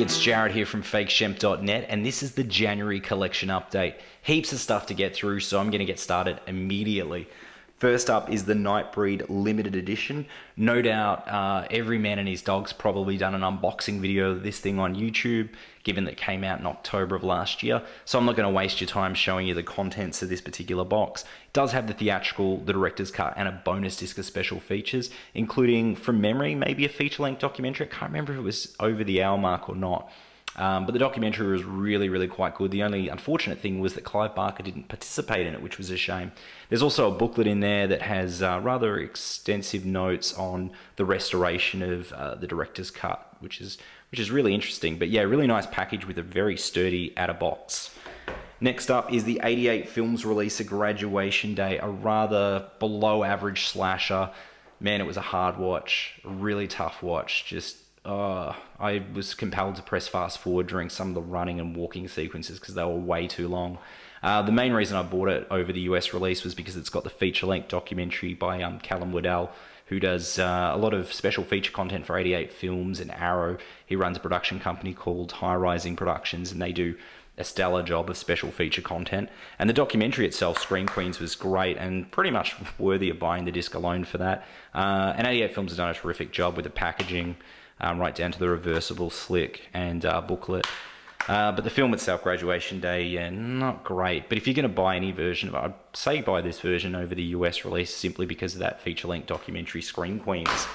it's Jared here from fakeshemp.net, and this is the January collection update. Heaps of stuff to get through, so I'm going to get started immediately. First up is the Nightbreed limited edition. No doubt every man and his dog's probably done an unboxing video of this thing on YouTube, given that it came out in October of last year. So I'm not going to waste your time showing you the contents of this particular box. It does have the theatrical, the director's cut, and a bonus disc of special features, including, from memory, maybe a feature-length documentary. I can't remember if it was over the hour mark or not. But the documentary was really quite good. The only unfortunate thing was that Clive Barker didn't participate in it, which was a shame. There's also a booklet in there that has rather extensive notes on the restoration of the director's cut, which is really interesting. But yeah, really nice package with a very sturdy outer box. Next up is the 88 Films release of Graduation Day, a rather below average slasher. Man, it was a hard watch, a really tough watch. I was compelled to press fast forward during some of the running and walking sequences because they were way too long. The main reason I bought it over the US release was because it's got the feature-length documentary by Callum Woodell, who does a lot of special feature content for 88 Films and Arrow. He runs a production company called High Rising Productions, and they do a stellar job of special feature content. And the documentary itself, Scream Queens, was great and pretty much worthy of buying the disc alone for that. And 88 Films has done a terrific job with the packaging, right down to the reversible slick and booklet. But the film itself, Graduation Day, yeah, not great. But if you're going to buy any version of it, I'd say buy this version over the US release simply because of that feature-length documentary, Scream Queens.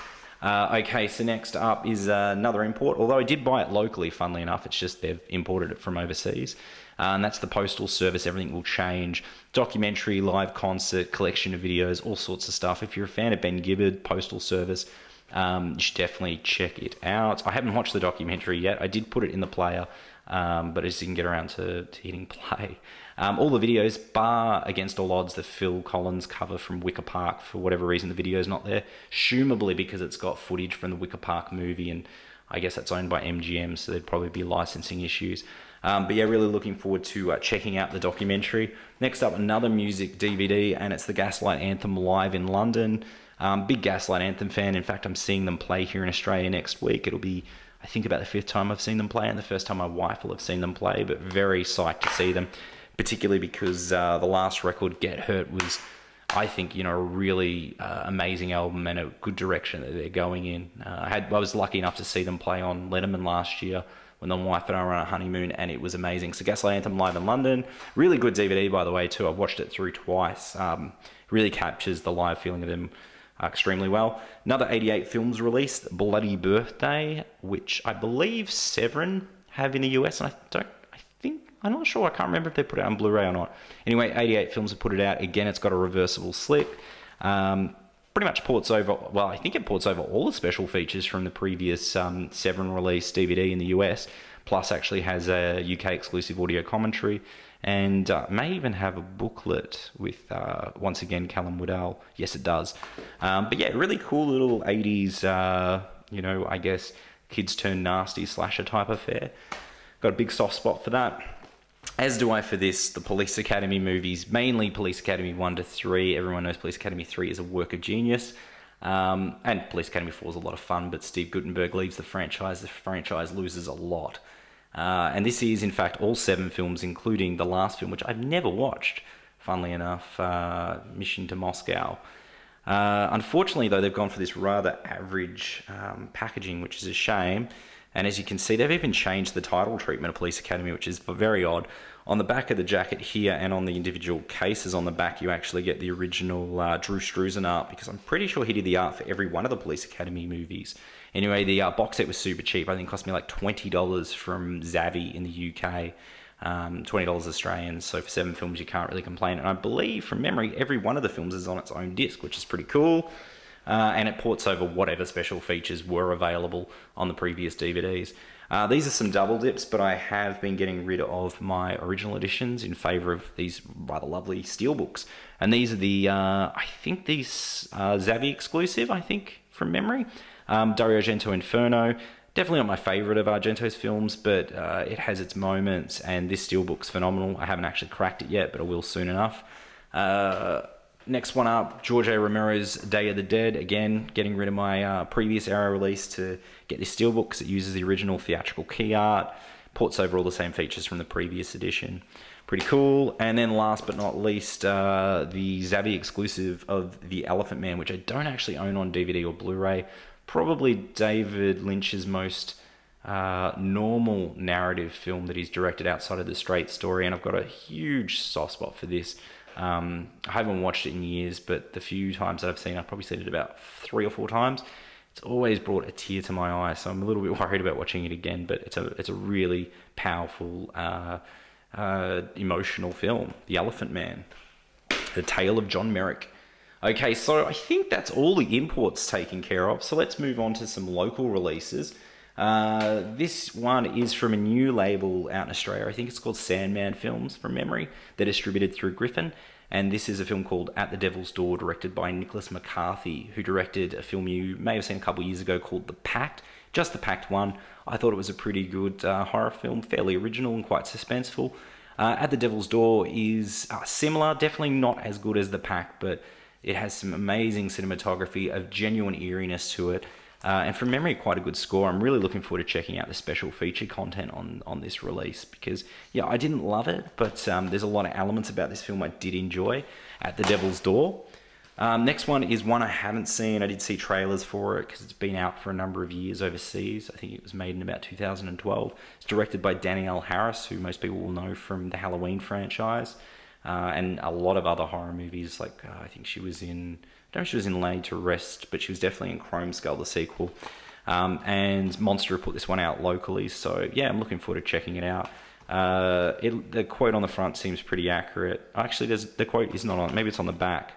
Okay, so next up is another import, although I did buy it locally, funnily enough. It's just they've imported it from overseas. And that's the Postal Service, Everything Will Change. Documentary, live concert, collection of videos, all sorts of stuff. If you're a fan of Ben Gibbard, Postal Service, you should definitely check it out. I haven't watched the documentary yet. I did put it in the player, but I just didn't get around to hitting play. All the videos, bar Against All Odds, the Phil Collins cover from Wicker Park, for whatever reason the video's not there, assumably because it's got footage from the Wicker Park movie, and I guess that's owned by MGM, so there'd probably be licensing issues. But yeah, really looking forward to checking out the documentary. Next up, another music DVD, and it's the Gaslight Anthem live in London. Big Gaslight Anthem fan. In fact, I'm seeing them play here in Australia next week. It'll be, I think, about the 5th time I've seen them play, and the first time my wife will have seen them play, but very psyched to see them, particularly because the last record, Get Hurt, was, I think, a really amazing album and a good direction that they're going in. I was lucky enough to see them play on Letterman last year when my wife and I were on a honeymoon, and it was amazing. So Gaslight Anthem live in London. Really good DVD, by the way, too. I've watched it through twice. Really captures the live feeling of them extremely well. Another 88 Films release, Bloody Birthday, which I believe Severin have in the US, and I'm not sure, I can't remember if they put it out on Blu-ray or not. Anyway, 88 Films have put it out. Again, it's got a reversible slick. Pretty much ports over, well, I think it ports over all the special features from the previous Severin release DVD in the US, plus actually has a UK exclusive audio commentary, and may even have a booklet with, once again, Callum Woodell. Yes, it does. But yeah, really cool little 80s, I guess, kids turn nasty slasher type affair. Got a big soft spot for that. As do I for this, the Police Academy movies, mainly Police Academy 1 to 3. Everyone knows Police Academy 3 is a work of genius. And Police Academy 4 is a lot of fun, but Steve Guttenberg leaves the franchise loses a lot. And this is, in fact, all 7 films, including the last film, which I've never watched, funnily enough, Mission to Moscow. Unfortunately, though, they've gone for this rather average packaging, which is a shame. And as you can see, they've even changed the title treatment of Police Academy, which is very odd. On the back of the jacket here and on the individual cases on the back, you actually get the original Drew Struzan art, because I'm pretty sure he did the art for every one of the Police Academy movies. Anyway, the box set was super cheap. I think it cost me like $20 from Zavvi in the UK, $20 Australian. So for 7 films, you can't really complain. And I believe, from memory, every one of the films is on its own disc, which is pretty cool. And it ports over whatever special features were available on the previous DVDs. These are some double dips, but I have been getting rid of my original editions in favour of these rather lovely steelbooks. And these are the, I think these Zavvi exclusive, I think, from memory. Dario Argento Inferno. Definitely not my favourite of Argento's films, but it has its moments, and this steelbook's phenomenal. I haven't actually cracked it yet, but I will soon enough. Next one up, George A. Romero's Day of the Dead. Again, getting rid of my previous Arrow release to get this steelbook because it uses the original theatrical key art, ports over all the same features from the previous edition. Pretty cool. And then last but not least, the Zavvi exclusive of The Elephant Man, which I don't actually own on DVD or Blu-ray. Probably David Lynch's most normal narrative film that he's directed outside of the straight story, and I've got a huge soft spot for this. I haven't watched it in years, but the few times that I've seen it, I've probably seen it about 3 or 4 times. It's always brought a tear to my eye, so I'm a little bit worried about watching it again, but it's a really powerful emotional film, The Elephant Man, the tale of John Merrick. Okay, so I think that's all the imports taken care of, so let's move on to some local releases. This one is from a new label out in Australia. I think it's called Sandman Films from memory. They're distributed through Griffin, and this is a film called At the Devil's Door, directed by Nicholas McCarthy, who directed a film you may have seen a couple of years ago called The Pact. Just The Pact 1. I thought it was a pretty good horror film, fairly original and quite suspenseful. At the Devil's Door is similar, definitely not as good as The Pact, but it has some amazing cinematography, of genuine eeriness to it. And from memory, quite a good score. I'm really looking forward to checking out the special feature content on this release because, yeah, I didn't love it, but there's a lot of elements about this film I did enjoy. At the Devil's Door. Next one is one I haven't seen. I did see trailers for it because it's been out for a number of years overseas. I think it was made in about 2012. It's directed by Danielle Harris, who most people will know from the Halloween franchise and a lot of other horror movies. Like I think she was in... I don't know if she was in Laid to Rest, but she was definitely in Chrome Skull, the sequel. And Monster put this one out locally, so yeah, I'm looking forward to checking it out. The quote on the front seems pretty accurate. Actually, the quote is not on, maybe it's on the back.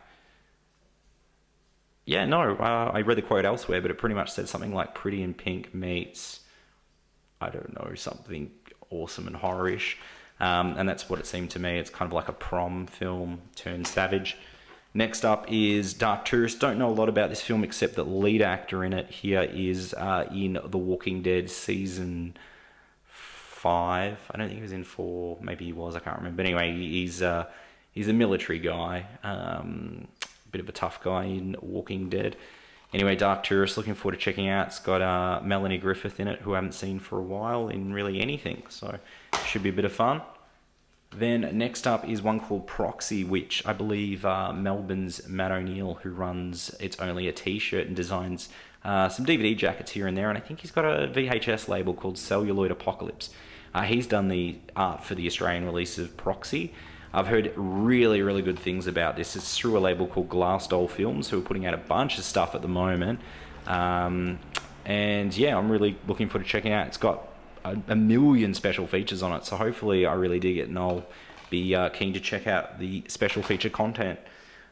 Yeah, no, I read the quote elsewhere, but it pretty much said something like Pretty in Pink meets, I don't know, something awesome and horror-ish. And that's what it seemed to me. It's kind of like a prom film turned savage. Next up is Dark Tourist. Don't know a lot about this film except that the lead actor in it here is in The Walking Dead season 5. I don't think he was in 4. Maybe he was. I can't remember. But anyway, he's a military guy. Bit of a tough guy in Walking Dead. Anyway, Dark Tourist. Looking forward to checking out. It's got Melanie Griffith in it, who I haven't seen for a while in really anything. So should be a bit of fun. Then next up is one called Proxy, which I believe Melbourne's Matt O'Neill, who runs It's Only a T-shirt and designs some DVD jackets here and there. And I think he's got a VHS label called Celluloid Apocalypse. He's done the art for the Australian release of Proxy. I've heard really, really good things about this. It's through a label called Glassdoll Films, who are putting out a bunch of stuff at the moment. And yeah, I'm really looking forward to checking it out. It's got a million special features on it, so hopefully I really dig it and I'll be keen to check out the special feature content.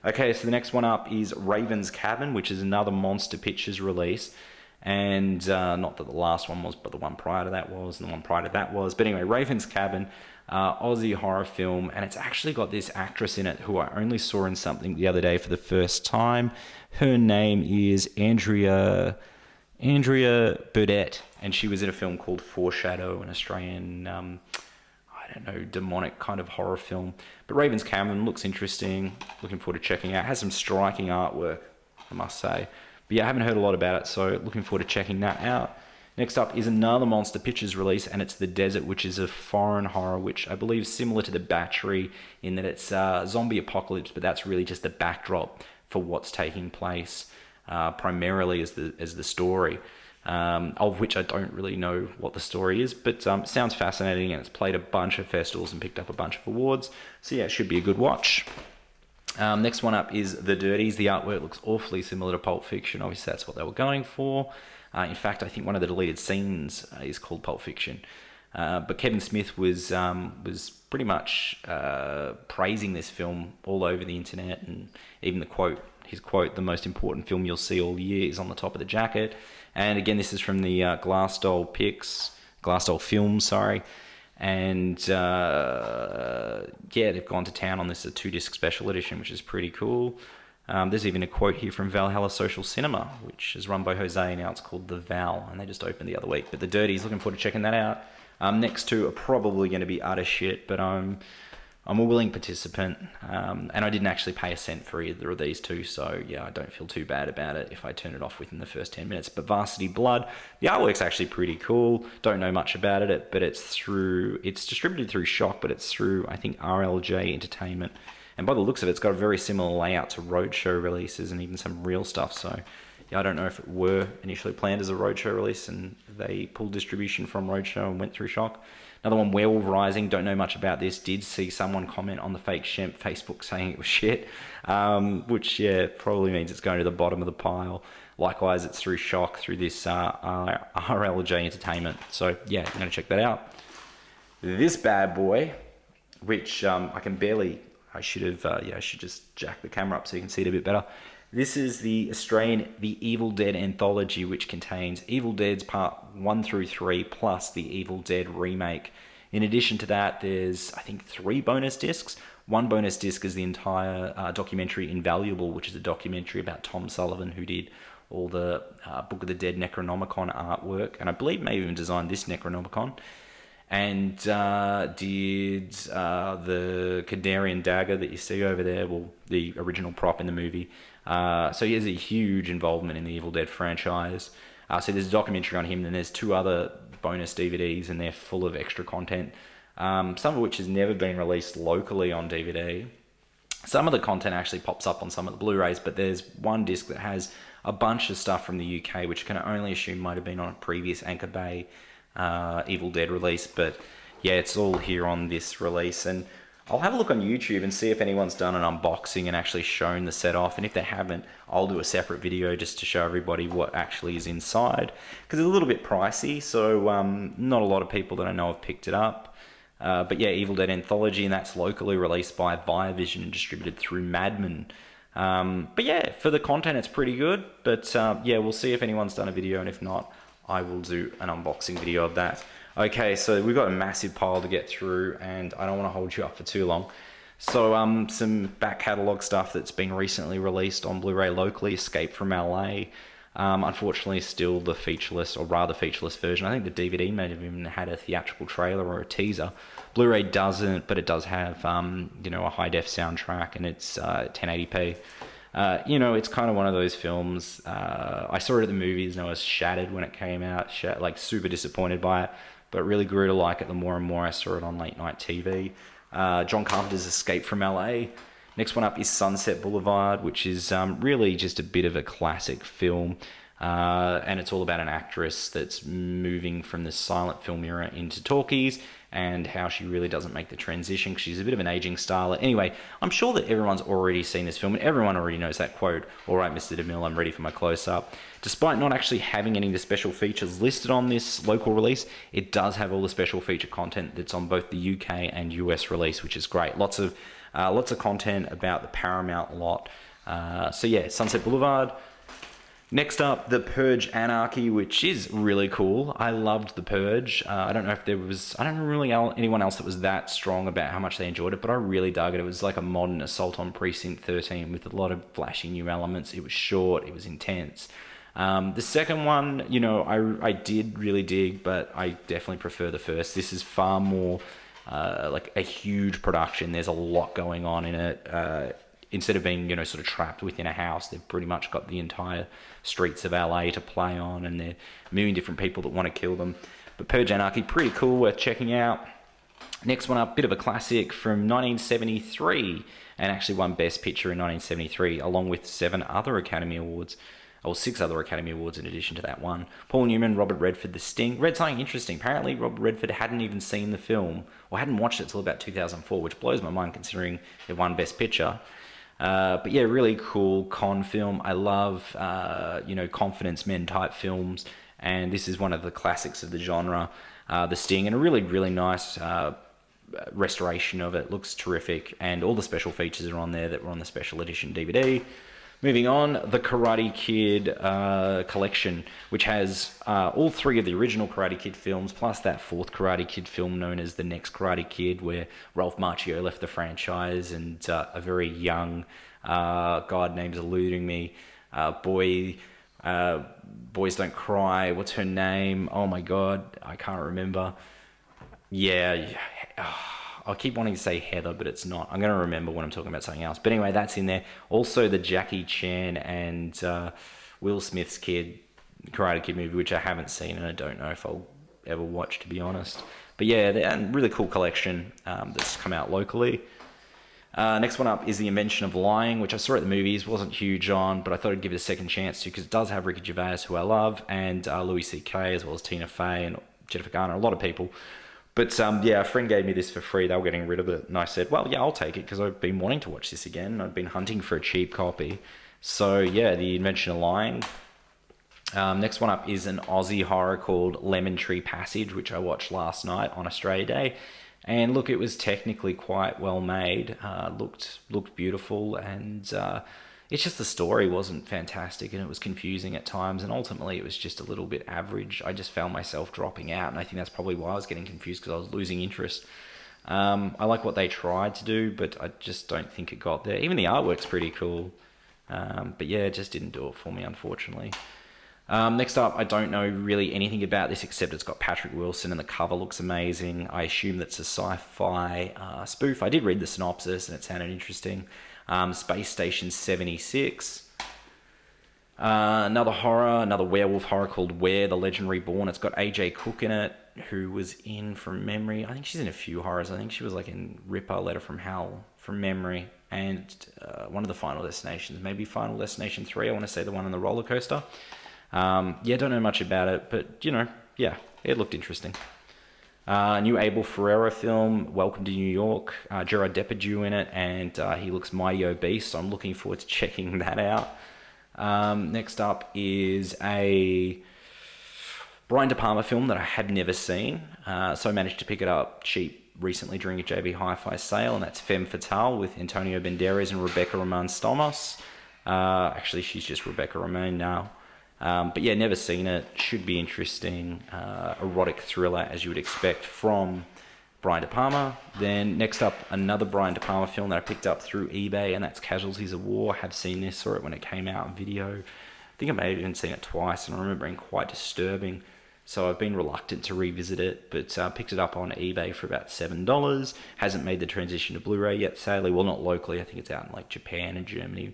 Okay, so the next one up is Raven's Cabin, which is another Monster Pictures release, and not that the last one was, but the one prior to that was, and the one prior to that was. But anyway, Raven's Cabin, Aussie horror film, and it's actually got this actress in it who I only saw in something the other day for the first time. Her name is Andrea Burdett, and she was in a film called Foreshadow, an Australian, I don't know, demonic kind of horror film. But Raven's Cabin looks interesting. Looking forward to checking out. It has some striking artwork, I must say. But yeah, I haven't heard a lot about it, so looking forward to checking that out. Next up is another Monster Pictures release, and it's The Desert, which is a foreign horror, which I believe is similar to The Battery in that it's zombie apocalypse, but that's really just the backdrop for what's taking place. Primarily as the story, of which I don't really know what the story is, but it sounds fascinating, and it's played a bunch of festivals and picked up a bunch of awards, so yeah, it should be a good watch. Next one up is The Dirties. The artwork looks awfully similar to Pulp Fiction. Obviously that's what they were going for. In fact, I think one of the deleted scenes is called Pulp Fiction. But Kevin Smith was pretty much praising this film all over the internet, and even his quote, "The most important film you'll see all year," is on the top of the jacket. And again, this is from the Glassdoll Films, sorry. And yeah, they've gone to town on this, a 2-disc special edition, which is pretty cool. There's even a quote here from Valhalla Social Cinema, which is run by Jose, now it's called The Val, and they just opened the other week. But The Dirties, looking forward to checking that out. Next two are probably going to be utter shit, but I'm I'm a willing participant, and I didn't actually pay a cent for either of these two, so yeah, I don't feel too bad about it if I turn it off within the first 10 minutes. But Varsity Blood, the artwork's actually pretty cool. Don't know much about it, but it's distributed through Shock, but it's through, I think, RLJ Entertainment. And by the looks of it, it's got a very similar layout to Roadshow releases and even some real stuff, so yeah, I don't know if it were initially planned as a Roadshow release and they pulled distribution from Roadshow and went through Shock. Another one, Werewolf Rising, don't know much about this. Did see someone comment on the Fake Shemp Facebook saying it was shit, which, yeah, probably means it's going to the bottom of the pile. Likewise, it's through Shock, through this RLJ Entertainment. So, yeah, I'm going to check that out. This bad boy, which I can barely... I should just jack the camera up so you can see it a bit better. This is the Australian The Evil Dead Anthology, which contains Evil Dead's Part 1 through 3, plus the Evil Dead remake. In addition to that, there's, I think, 3 bonus discs. One bonus disc is the entire documentary Invaluable, which is a documentary about Tom Sullivan, who did all the Book of the Dead Necronomicon artwork, and I believe maybe even designed this Necronomicon. And did the Kandarian dagger that you see over there, well, the original prop in the movie. So he has a huge involvement in the Evil Dead franchise. So there's a documentary on him, and there's 2 other bonus DVDs, and they're full of extra content, some of which has never been released locally on DVD. Some of the content actually pops up on some of the Blu-rays, but there's one disc that has a bunch of stuff from the UK, which I can only assume might have been on a previous Anchor Bay Evil Dead release, but yeah, it's all here on this release. And I'll have a look on YouTube and see if anyone's done an unboxing and actually shown the set off, and if they haven't, I'll do a separate video just to show everybody what actually is inside, because it's a little bit pricey, so not a lot of people that I know have picked it up. But yeah, Evil Dead Anthology, and that's locally released by Viavision and distributed through Madman. But yeah, for the content it's pretty good, but yeah, we'll see if anyone's done a video, and if not, I will do an unboxing video of that. Okay, so we've got a massive pile to get through, and I don't want to hold you up for too long. So some back catalogue stuff that's been recently released on Blu-ray locally, Escape from LA. Unfortunately, still the featureless, or rather featureless version. I think the DVD may have even had a theatrical trailer or a teaser. Blu-ray doesn't, but it does have a high-def soundtrack, and it's 1080p. It's kind of one of those films. I saw it at the movies and I was shattered when it came out, super disappointed by it, but really grew to like it the more and more I saw it on late night TV. John Carpenter's Escape from LA. Next one up is Sunset Boulevard, which is really just a bit of a classic film. And it's all about an actress that's moving from the silent film era into talkies, and how she really doesn't make the transition because she's a bit of an aging starlet. Anyway, I'm sure that everyone's already seen this film, and everyone already knows that quote, "All right, Mr. DeMille, I'm ready for my close-up." Despite not actually having any of the special features listed on this local release, it does have all the special feature content that's on both the UK and US release, which is great. Lots of content about the Paramount lot. So yeah, Sunset Boulevard. Next up, The Purge Anarchy, which is really cool. I loved The Purge. I don't know if I don't really know anyone else that was that strong about how much they enjoyed it, but I really dug it. It was like a modern assault on Precinct 13 with a lot of flashy new elements. It was short, it was intense. The second one, I did really dig, but I definitely prefer the first. This is far more like a huge production. There's a lot going on in it. Instead of being, sort of trapped within a house, they've pretty much got the entire streets of LA to play on, and they're a million different people that want to kill them. But Purge Anarchy, pretty cool, worth checking out. Next one up, bit of a classic from 1973, and actually won Best Picture in 1973, along with 6 other Academy Awards in addition to that one. Paul Newman, Robert Redford, The Sting. Read something interesting. Apparently, Robert Redford hadn't even seen the film, or hadn't watched it till about 2004, which blows my mind considering it won Best Picture. But yeah, really cool con film. I love, confidence men type films, and this is one of the classics of the genre, The Sting, and a really, really nice restoration of it. Looks terrific, and all the special features are on there that were on the special edition DVD. Moving on, the Karate Kid collection, which has all 3 of the original Karate Kid films, plus that 4th Karate Kid film known as The Next Karate Kid, where Ralph Macchio left the franchise, and a very young, God, name's eluding me, Boys Don't Cry, what's her name? Oh my God, I can't remember. Yeah, I keep wanting to say Heather, but it's not. I'm going to remember when I'm talking about something else. But anyway, that's in there. Also, the Jackie Chan and Will Smith's Karate Kid movie, which I haven't seen and I don't know if I'll ever watch, to be honest. But yeah, a really cool collection that's come out locally. Next one up is The Invention of Lying, which I saw at the movies, wasn't huge on, but I thought I'd give it a second chance to, because it does have Ricky Gervais, who I love, and Louis C.K., as well as Tina Fey and Jennifer Garner, a lot of people. But yeah, a friend gave me this for free. They were getting rid of it, and I said, well, yeah, I'll take it, because I've been wanting to watch this again. I've been hunting for a cheap copy. So yeah, The Invention of Lying. Next one up is an Aussie horror called Lemon Tree Passage, which I watched last night on Australia Day. And look, it was technically quite well made, looked beautiful, and it's just the story wasn't fantastic, and it was confusing at times, and ultimately it was just a little bit average. I just found myself dropping out, and I think that's probably why I was getting confused, because I was losing interest. I like what they tried to do, but I just don't think it got there. Even the artwork's pretty cool, but yeah, it just didn't do it for me, unfortunately. Next up, I don't know really anything about this except it's got Patrick Wilson and the cover looks amazing. I assume that's a sci-fi spoof. I did read the synopsis and it sounded interesting. Space Station 76. Another werewolf horror called Where the Legend Reborn. It's got AJ Cook in it, who was in, from memory, I think she's in a few horrors. I think she was like in Ripper, Letter from Hell, from memory, and one of the Final Destinations, maybe Final Destination 3, I want to say the one on the roller coaster. Yeah, don't know much about it, but, yeah, it looked interesting. New Abel Ferrara film, Welcome to New York. Gerard Depardieu in it, and he looks mighty obese, so I'm looking forward to checking that out. Next up is a Brian De Palma film that I had never seen, so I managed to pick it up cheap recently during a JB Hi-Fi sale, and that's Femme Fatale with Antonio Banderas and Rebecca Romijn Stamos. Actually, she's just Rebecca Romijn now. But yeah, never seen it. Should be interesting. Erotic thriller, as you would expect from Brian De Palma. Then next up, another Brian De Palma film that I picked up through eBay, and that's Casualties of War. Have seen this, saw it when it came out in video. I think I may have even seen it twice, and I remember it being quite disturbing. So I've been reluctant to revisit it, but picked it up on eBay for about $7. Hasn't made the transition to Blu-ray yet, sadly. Well, not locally. I think it's out in like Japan and Germany.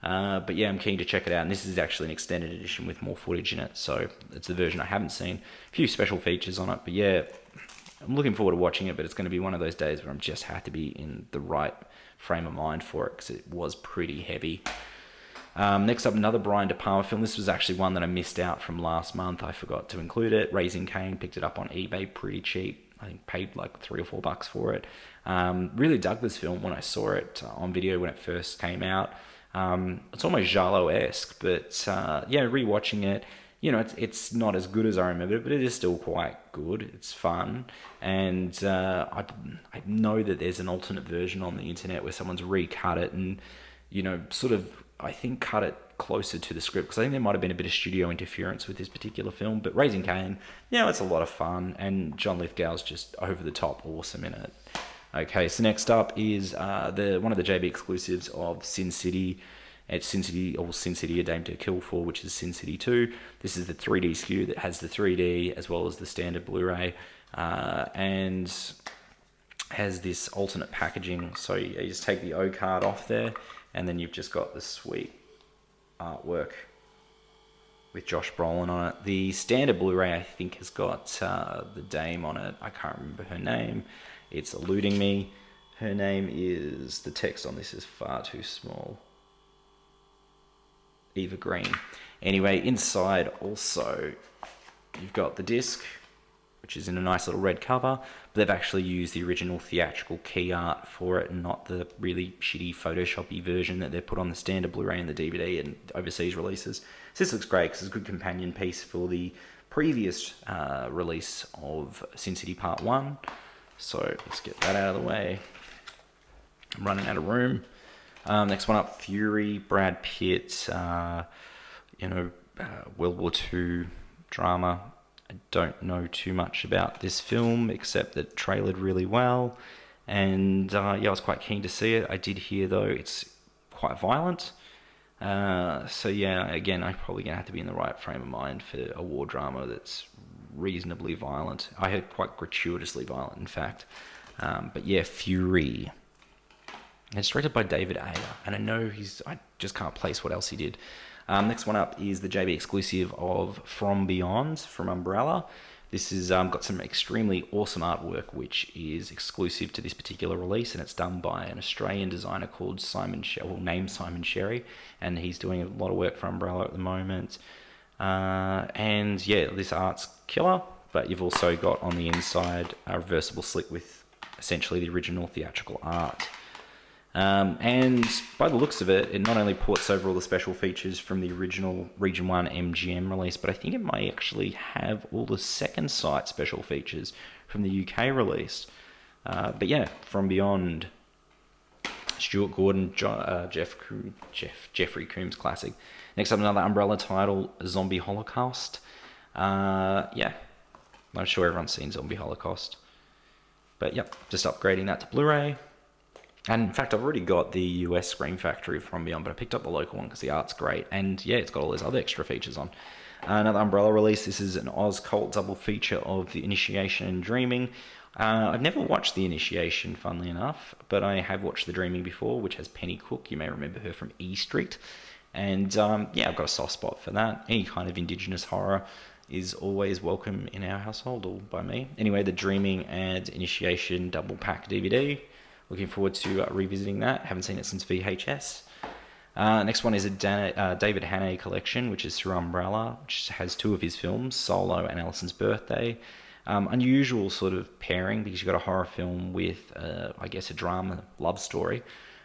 But yeah, I'm keen to check it out, and this is actually an extended edition with more footage in it, so it's the version I haven't seen. A few special features on it, but yeah, I'm looking forward to watching it, but it's going to be one of those days where I'm just have to be in the right frame of mind for it, because it was pretty heavy. Next up, another Brian De Palma film. This was actually one that I missed out from last month. I forgot to include it. Raising Cain, picked it up on eBay pretty cheap. I think paid like $3 or $4 for it. Really dug this film when I saw it on video when it first came out. It's almost Giallo-esque, but yeah, rewatching it, it's not as good as I remember it, but it is still quite good. It's fun, and I know that there's an alternate version on the internet where someone's recut it and, sort of, I think, cut it closer to the script, because I think there might have been a bit of studio interference with this particular film. But Raising Cain, it's a lot of fun, and John Lithgow's just over the top awesome in it. Okay, so next up is one of the JB exclusives of Sin City. It's Sin City, or Sin City: A Dame to Kill For, which is Sin City 2. This is the 3D SKU that has the 3D as well as the standard Blu-ray, and has this alternate packaging. So you just take the O card off there, and then you've just got the sweet artwork with Josh Brolin on it. The standard Blu-ray, I think, has got the dame on it. I can't remember her name. It's eluding me. Her name is... The text on this is far too small. Eva Green. Anyway, inside also, you've got the disc, which is in a nice little red cover, but they've actually used the original theatrical key art for it, and not the really shitty Photoshoppy version that they put on the standard Blu-ray and the DVD and overseas releases. So this looks great, because it's a good companion piece for the previous release of Sin City Part 1. So let's get that out of the way. I'm running out of room. Next one up, Fury, Brad Pitt, World War II drama. I don't know too much about this film, except that it trailered really well. And I was quite keen to see it. I did hear, though, it's quite violent. So yeah, again, I'm probably going to have to be in the right frame of mind for a war drama that's reasonably violent. I heard quite gratuitously violent, in fact. But yeah, Fury. It's directed by David Ayer, and I just can't place what else he did. Next one up is the JB exclusive of From Beyond from Umbrella. This has got some extremely awesome artwork, which is exclusive to this particular release, and it's done by an Australian designer called named Simon Sherry, and he's doing a lot of work for Umbrella at the moment. And yeah, this art's killer, but you've also got on the inside a reversible slit with essentially the original theatrical art. And by the looks of it, it not only ports over all the special features from the original Region 1 MGM release, but I think it may actually have all the second sight special features from the UK release. But yeah, From Beyond, Stuart Gordon, Jeffrey Combs classic. Next up, another Umbrella title, Zombie Holocaust. Yeah, I'm sure everyone's seen Zombie Holocaust. But yep, just upgrading that to Blu-ray. And in fact, I've already got the US Scream Factory From Beyond, but I picked up the local one because the art's great. And yeah, it's got all those other extra features on. Another Umbrella release. This is an Oz Cult double feature of The Initiation and Dreaming. I've never watched The Initiation, funnily enough, but I have watched The Dreaming before, which has Penny Cook. You may remember her from E Street. And yeah, I've got a soft spot for that. Any kind of Indigenous horror is always welcome in our household, or by me. Anyway, The Dreaming and Initiation double pack DVD. Looking forward to revisiting that. Haven't seen it since VHS. Next one is a David Hannay collection, which is through Umbrella, which has two of his films, Solo and Allison's Birthday. Unusual sort of pairing because you've got a horror film with, I guess, a drama love story.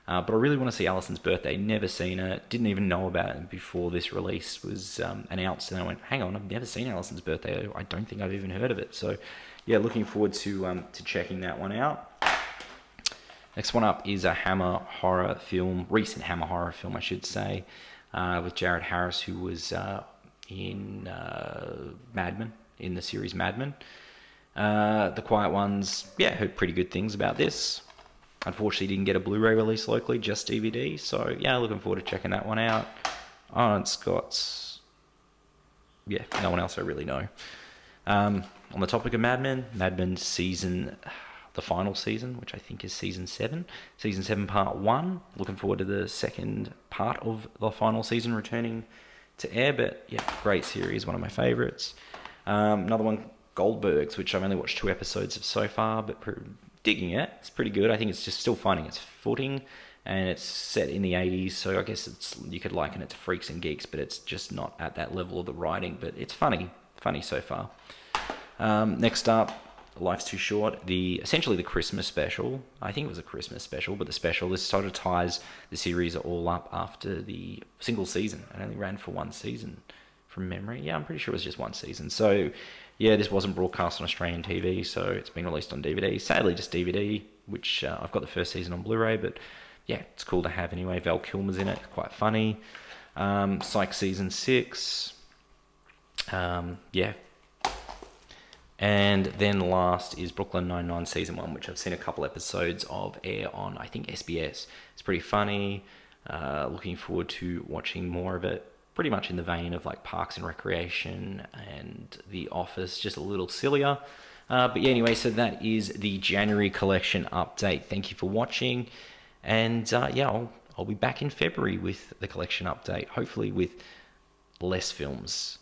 But I really want to see Allison's Birthday. Never seen it. Didn't even know about it before this release was announced. And I went, hang on, I've never seen Allison's Birthday. I don't think I've even heard of it. So yeah, looking forward to checking that one out. Next one up is a Hammer horror film, recent Hammer horror film, I should say, with Jared Harris, who was in Mad Men, in the series Mad Men. The Quiet Ones, yeah, heard pretty good things about this. Unfortunately, didn't get a Blu-ray release locally, just DVD. So yeah, looking forward to checking that one out. Oh, it's got, yeah, no one else I really know. On the topic of Mad Men season, the final season, which I think is season 7 part 1. Looking forward to the second part of the final season returning to air, but yeah, great series, one of my favorites. Another one, Goldbergs, which I've only watched 2 episodes of so far, but digging it. It's pretty good. I think it's just still finding its footing, and it's set in the 80s, so I guess you could liken it to Freaks and Geeks, but it's just not at that level of the writing, but it's funny so far. Next up, Life's Too Short, essentially the Christmas special. I think it was a Christmas special, but this sort of ties the series all up after the single season. It only ran for 1 season from memory. Yeah, I'm pretty sure it was just 1 season. So yeah, this wasn't broadcast on Australian TV, so it's been released on DVD. Sadly, just DVD, which I've got the first season on Blu-ray, but yeah, it's cool to have anyway. Val Kilmer's in it, quite funny. Psych Season 6. Yeah. And then last is Brooklyn Nine-Nine Season 1, which I've seen a couple episodes of air on, I think, SBS. It's pretty funny. Looking forward to watching more of it. Pretty much in the vein of like Parks and Recreation and The Office, just a little sillier. But yeah, anyway, so that is the January collection update. Thank you for watching. And yeah, I'll be back in February with the collection update, hopefully with less films